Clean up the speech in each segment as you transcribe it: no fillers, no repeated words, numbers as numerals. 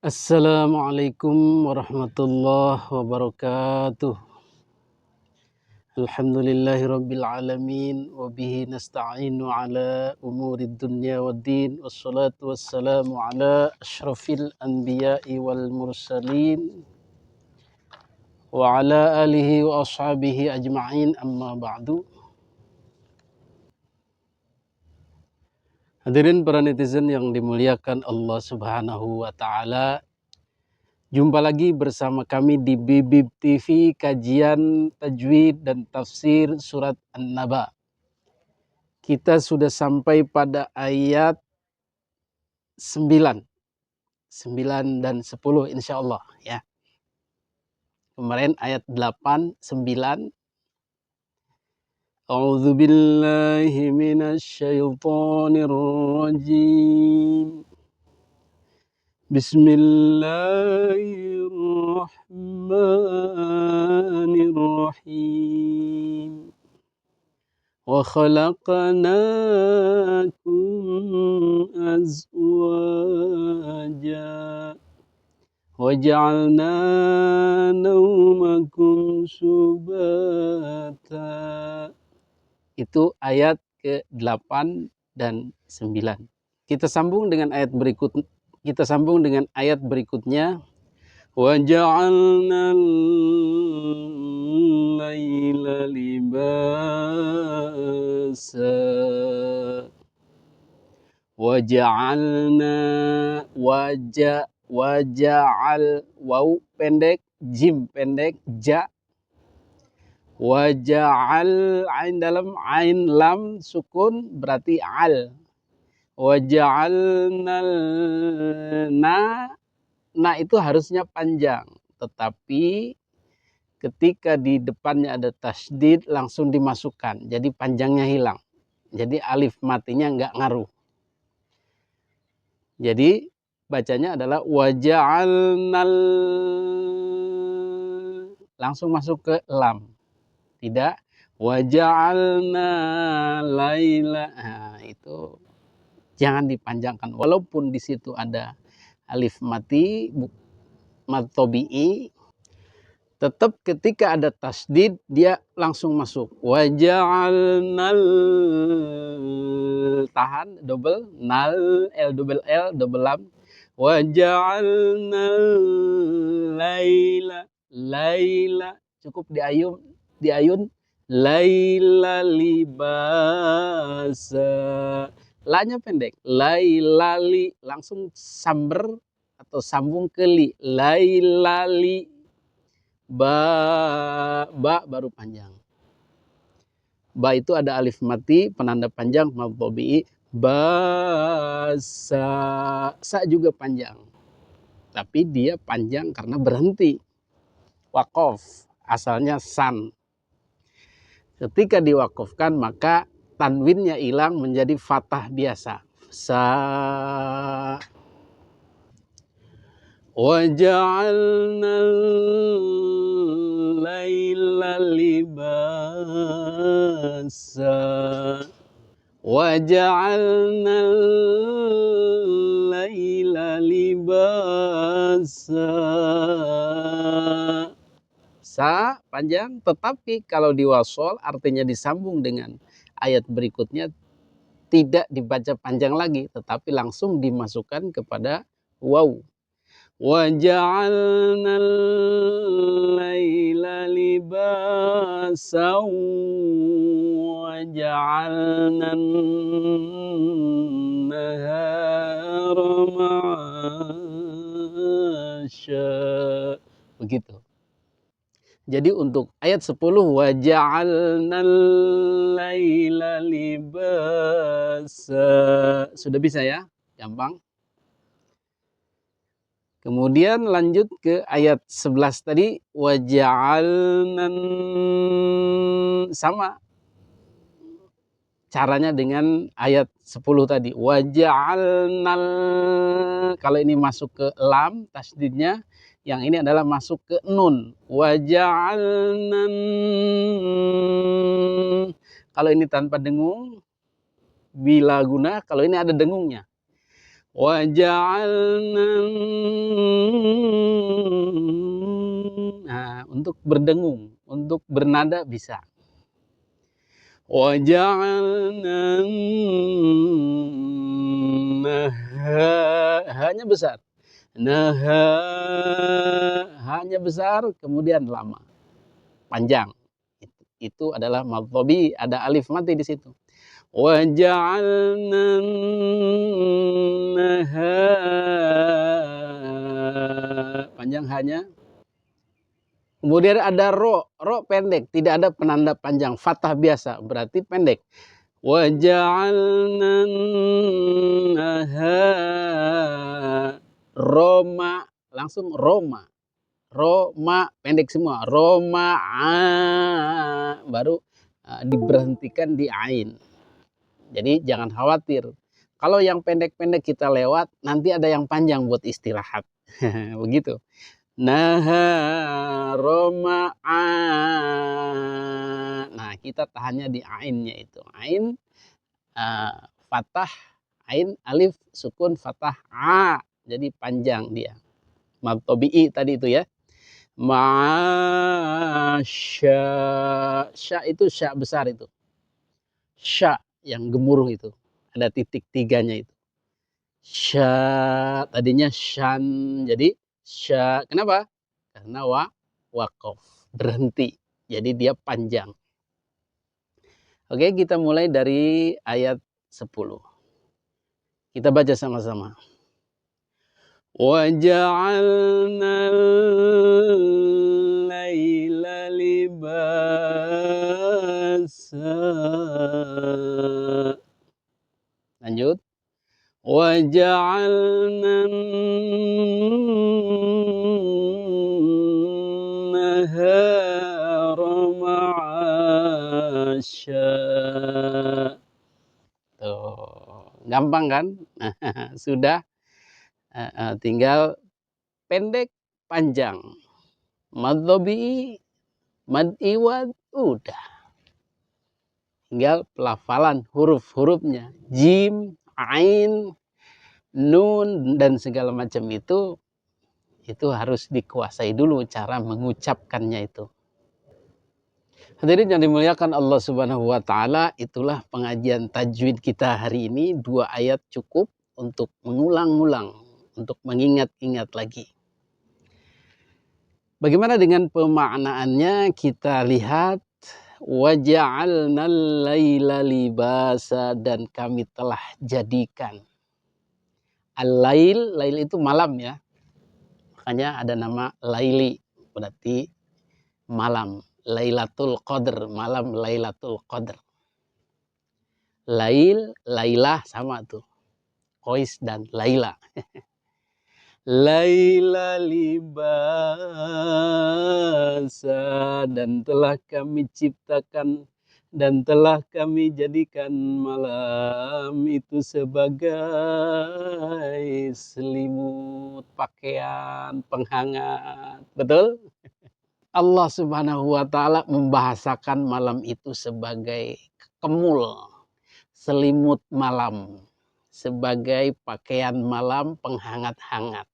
Assalamualaikum warahmatullahi wabarakatuh. Alhamdulillahi rabbil alamin wa bihi nasta'inu ala umurid dunya waddin wassalatu wassalamu ala asyrafil anbiya'i wal mursalin wa ala alihi wa ashabihi ajma'in, amma ba'du. Hadirin para netizen yang dimuliakan Allah Subhanahu wa taala, jumpa lagi bersama kami di Bibib TV, kajian tajwid dan tafsir surat An-Naba. Kita sudah sampai pada ayat 9 dan 10 insya Allah ya. Kemarin ayat 8, 9. A'udzu billahi minasyaitonir rajim. Bismillahirrahmanirrahim. Wa khalaqnakum azwaja wa ja'alna naumakum subata. Itu ayat ke-8 dan 9. Kita sambung dengan ayat berikutnya. Wa ja'alna al-laila libasa wa ja'alna waja'al waw pendek, jim pendek, ja, waja'al ain dalam, ain lam sukun berarti al, waja'alna na itu harusnya panjang, tetapi ketika di depannya ada tasydid langsung dimasukkan, jadi panjangnya hilang, jadi alif matinya nggak ngaruh. Jadi bacanya adalah waja'alnal, langsung masuk ke lam, tidak waja'alna laila. Nah, itu jangan dipanjangkan walaupun di situ ada alif mati mad tabi'i, tetap ketika ada tasdid dia langsung masuk. Waja'alnal, tahan double nal, l double l double lam. Waja'alnal laila, laila cukup diayun laila libasa, lanya pendek, lailali langsung samber atau sambung ke li, lailali. Ba baru panjang. Ba itu ada alif mati penanda panjang mad tabi'i. Basa, sa juga panjang, tapi dia panjang karena berhenti. Waqaf asalnya san, ketika diwakafkan maka tanwinnya hilang menjadi fathah biasa. Sa. وَجَعَلْنَا اللَّيْلَ لِبَاسًا وَجَعَلْنَا اللَّيْلَ لِبَاسًا. Sa panjang, tetapi kalau diwasol artinya disambung dengan ayat berikutnya tidak dibaca panjang lagi, tetapi langsung dimasukkan kepada waw. وَجَعَلْنَا اللَّيْلَ لِبَاسًا وَجَعَلْنَا النَّهَارَ مَعَاشًا. Begitu. Jadi untuk ayat 10 وَجَعَلْنَا اللَّيْلَ لِبَاسًا sudah bisa ya, gampang. Kemudian lanjut ke ayat 11 tadi, waja'alnan, sama caranya dengan ayat 10 tadi. Waja'alnal, kalau ini masuk ke lam tasdidnya, yang ini adalah masuk ke nun. Waja'alnan, kalau ini tanpa dengung, bila guna, kalau ini ada dengungnya. وَجَعَلْنَا untuk berdengung, untuk bernada bisa. Waja'alna hanya besar. Hanya besar, kemudian lama, panjang. Itu adalah mad tabi'i, ada alif mati di situ. وَجَعَلْنَا panjang hanya. Kemudian ada ro pendek, tidak ada penanda panjang, fathah biasa, berarti pendek. وَجَعَلْنَا Roma, langsung Roma. Roma, pendek semua. Roma, baru diberhentikan di ain. Jadi jangan khawatir. Kalau yang pendek-pendek kita lewat, nanti ada yang panjang buat istirahat. Begitu. Roma. Nah, kita tahannya di ainnya itu. Ain, fathah, ain, alif, sukun, fathah, jadi panjang dia. Mad tabi'i tadi itu ya. Sya. Sya itu sya besar itu. Sya yang gemuruh itu, ada titik tiganya itu. Sya, tadinya syan, jadi sya. Kenapa? Karena waqaf, berhenti, jadi dia panjang. Oke, kita mulai dari ayat 10. Kita baca sama-sama. وَجَعَلْنَا اللَّيْلَ لِبَاسًا. Lanjut. وَجَعَلْنَا النَّهَارَ مَعَاشًا. Tuh, gampang kan? Sudah. Tinggal pendek panjang, mad tabi'i, mad iwad, udah. Tinggal pelafalan huruf-hurufnya, jim, ain, nun, dan segala macam itu harus dikuasai dulu cara mengucapkannya itu. Hadirin yang dimuliakan Allah Subhanahu wa taala, itulah pengajian tajwid kita hari ini. 2 ayat cukup untuk mengulang-ulang, untuk mengingat-ingat lagi. Bagaimana dengan pemaknaannya? Kita lihat, waja'alnal laila libasa, dan kami telah jadikan. Al-lail, lail itu malam ya. Makanya ada nama laili, berarti malam. Lailatul Qadar, malam Lailatul Qadar. Lail, Lailah sama tuh. Qais dan Laila. Laila libasa, dan telah kami ciptakan dan telah kami jadikan malam itu sebagai selimut, pakaian, penghangat. Betul? Allah Subhanahu wa taala membahasakan malam itu sebagai kemul, selimut malam, sebagai pakaian malam penghangat-hangat.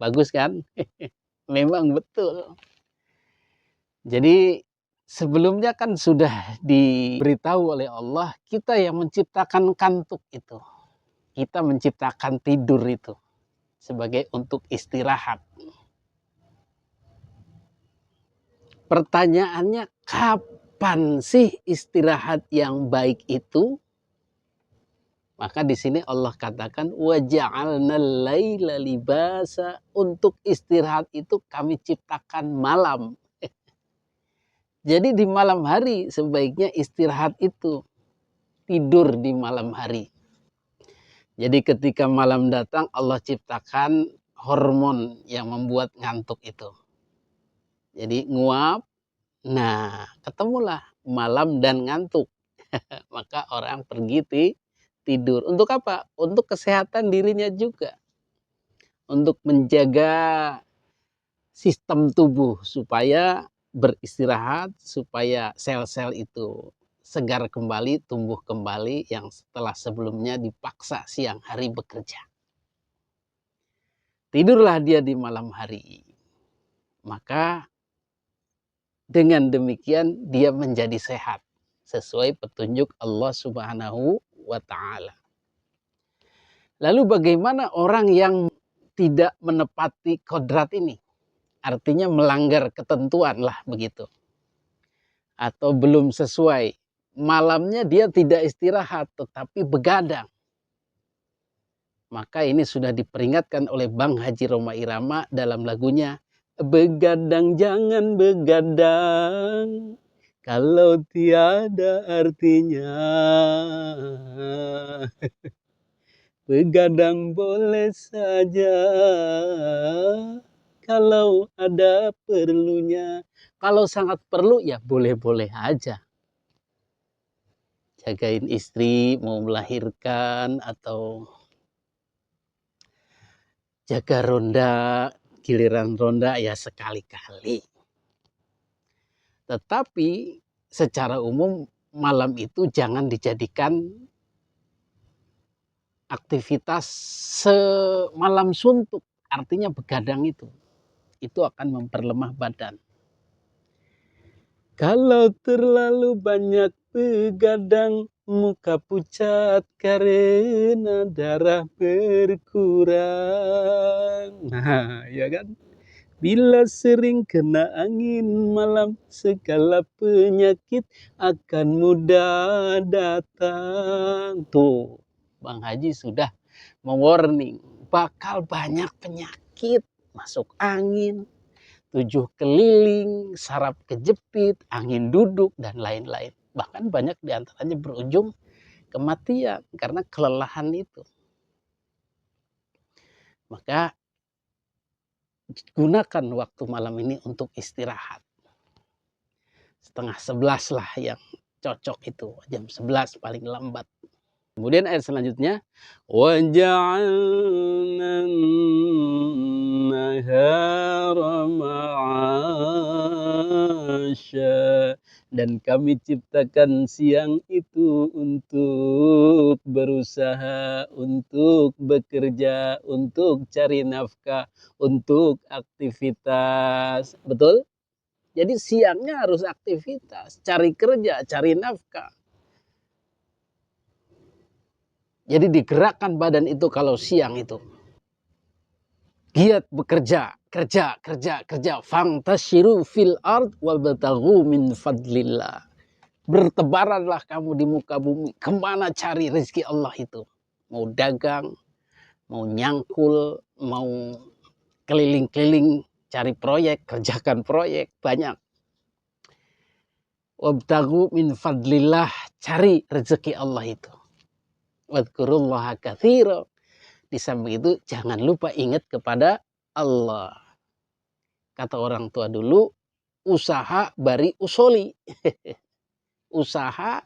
Bagus kan? Memang betul. Jadi sebelumnya kan sudah diberitahu oleh Allah, kita yang menciptakan kantuk itu. Kita menciptakan tidur itu sebagai untuk istirahat. Pertanyaannya, kapan sih istirahat yang baik itu? Maka di sini Allah katakan, waja'alnal laila libasa, untuk istirahat itu kami ciptakan malam. Jadi di malam hari sebaiknya istirahat itu, tidur di malam hari. Jadi ketika malam datang, Allah ciptakan hormon yang membuat ngantuk itu. Jadi nguap, nah ketemulah malam dan ngantuk. Maka orang pergi tidur. Untuk apa? Untuk kesehatan dirinya juga. Untuk menjaga sistem tubuh supaya beristirahat, supaya sel-sel itu segar kembali, tumbuh kembali yang setelah sebelumnya dipaksa siang hari bekerja. Tidurlah dia di malam hari. Maka Dengan demikian dia menjadi sehat sesuai petunjuk Allah Subhanahu wa Ta'ala. Lalu bagaimana orang yang tidak menepati kodrat ini? Artinya melanggar ketentuan lah begitu. Atau belum sesuai. Malamnya dia tidak istirahat tetapi begadang. Maka ini sudah diperingatkan oleh Bang Haji Rhoma Irama dalam lagunya, begadang jangan begadang kalau tiada artinya. Begadang boleh saja kalau ada perlunya. Kalau sangat perlu ya boleh-boleh aja. Jagain istri mau melahirkan atau jaga ronda, giliran ronda ya sekali-kali. Tetapi secara umum malam itu jangan dijadikan aktivitas semalam suntuk. Artinya begadang itu akan memperlemah badan. Kalau terlalu banyak begadang, muka pucat karena darah berkurang. Nah, ya kan? Bila sering kena angin malam, segala penyakit akan mudah datang. Tuh, Bang Haji sudah mewarning, bakal banyak penyakit, masuk angin, 7 keliling, saraf kejepit, angin duduk, dan lain-lain. Bahkan banyak diantaranya berujung kematian karena kelelahan itu. Maka gunakan waktu malam ini untuk istirahat. 10:30 lah yang cocok itu, jam 11 paling lambat. Kemudian ayat selanjutnya, وَجَعَلْنَا النَّهَارَ مَعَاشًا, dan kami ciptakan siang itu untuk berusaha, untuk bekerja, untuk cari nafkah, untuk aktivitas. Betul? Jadi siangnya harus aktivitas, cari kerja, cari nafkah. Jadi digerakkan badan itu kalau siang itu. Giat bekerja, kerja. Fantashiru fil ard wabtaghu min fadlillah. Bertebaranlah kamu di muka bumi. Kemana cari rezeki Allah itu? Mau dagang, mau nyangkul, mau keliling-keliling cari proyek, kerjakan proyek, banyak. Wabtaghu min fadlillah, cari rezeki Allah itu. Wadhkurullaha katsira. Di samping itu jangan lupa ingat kepada Allah. Kata orang tua dulu, usaha bari usoli. Usaha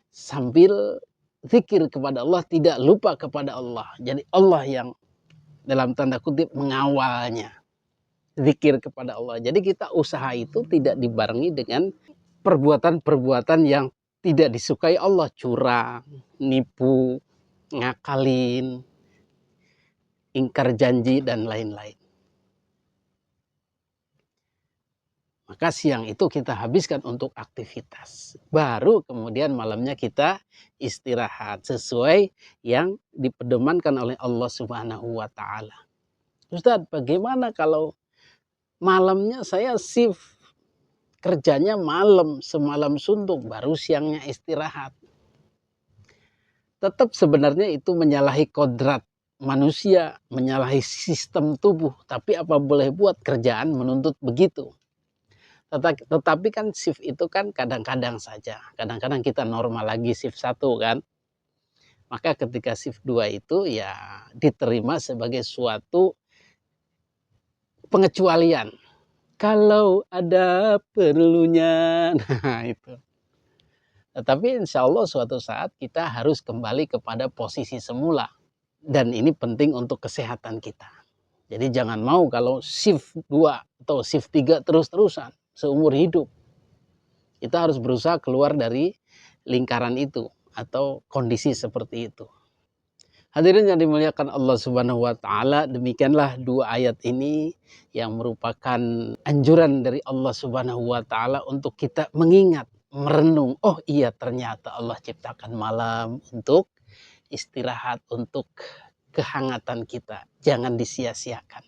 sambil zikir kepada Allah, tidak lupa kepada Allah. Jadi Allah yang dalam tanda kutip mengawalnya. Zikir kepada Allah. Jadi kita usaha itu tidak dibarengi dengan perbuatan-perbuatan yang tidak disukai Allah. Curang, nipu, ngakalin, ingkar janji, dan lain-lain. Maka siang itu kita habiskan untuk aktivitas. Baru kemudian malamnya kita istirahat sesuai yang dipedomankan oleh Allah Subhanahu wa Ta'ala. Ustadz, bagaimana kalau malamnya saya shift kerjanya malam, semalam suntuk, baru siangnya istirahat? Tetap sebenarnya itu menyalahi kodrat manusia, menyalahi sistem tubuh. Tapi apa boleh buat, kerjaan menuntut begitu. Tetapi kan shift itu kan kadang-kadang saja. Kadang-kadang kita normal lagi shift 1 kan. Maka ketika shift 2 itu ya diterima sebagai suatu pengecualian. Kalau ada perlunya. Nah itu. Tetapi insya Allah suatu saat kita harus kembali kepada posisi semula. Dan ini penting untuk kesehatan kita. Jadi jangan mau kalau shift 2 atau shift 3 terus-terusan seumur hidup. Kita harus berusaha keluar dari lingkaran itu atau kondisi seperti itu. Hadirin yang dimuliakan Allah Subhanahu wa taala, demikianlah dua ayat ini yang merupakan anjuran dari Allah Subhanahu wa taala untuk kita mengingat, merenung, oh iya ternyata Allah ciptakan malam untuk istirahat, untuk kehangatan kita. Jangan disia-siakan.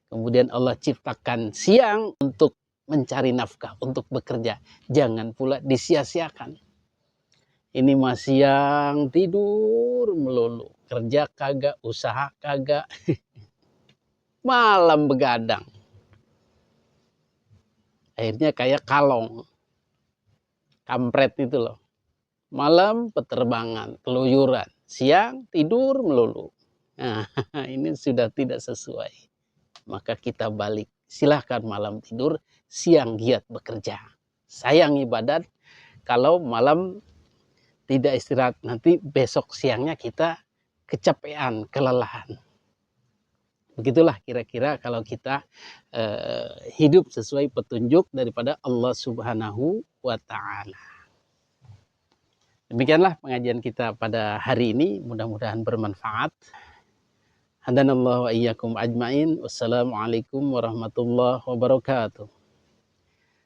Kemudian Allah ciptakan siang untuk mencari nafkah, untuk bekerja. Jangan pula disia-siakan. Ini masih yang tidur melulu. Kerja kagak, usaha kagak. Malam begadang. Akhirnya kayak kalong. Kampret itu loh. Malam peterbangan, keluyuran. Siang tidur melulu. Nah, ini sudah tidak sesuai. Maka kita balik. Silahkan malam tidur, siang giat bekerja. Sayang ibadat kalau malam tidak istirahat, nanti besok siangnya kita kecapean, kelelahan. Begitulah kira-kira kalau kita hidup sesuai petunjuk daripada Allah Subhanahu wa taala. Demikianlah pengajian kita pada hari ini, mudah-mudahan bermanfaat. Hadanallahu wa iyyakum ajmain. Wassalamualaikum warahmatullahi wabarakatuh.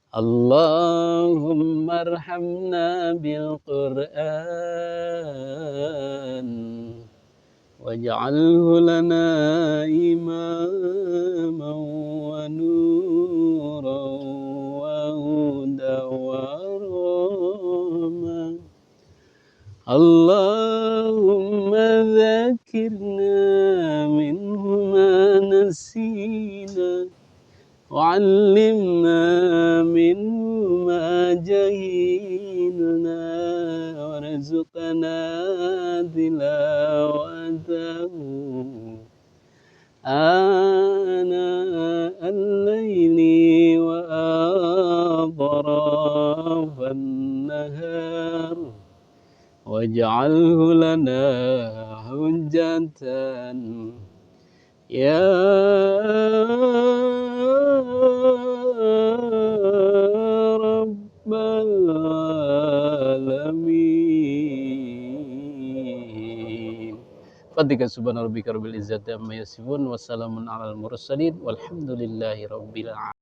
Allahumma arhamna bil Qur'an waj'alhu lana imaman wa nuran wa hudan wa rahmah. Allahumma dzakirna minhu ma nasina وعلمنا منه ما جهلنا وارزقنا تلاوته آناء الليل وأطراف النهار واجعله لنا حجة يا رب العالمين. Fadhika subhana rabbika rabbil izzati amma yasifun, wassalamun alal mursalin, walhamdulillahi rabbil alamin.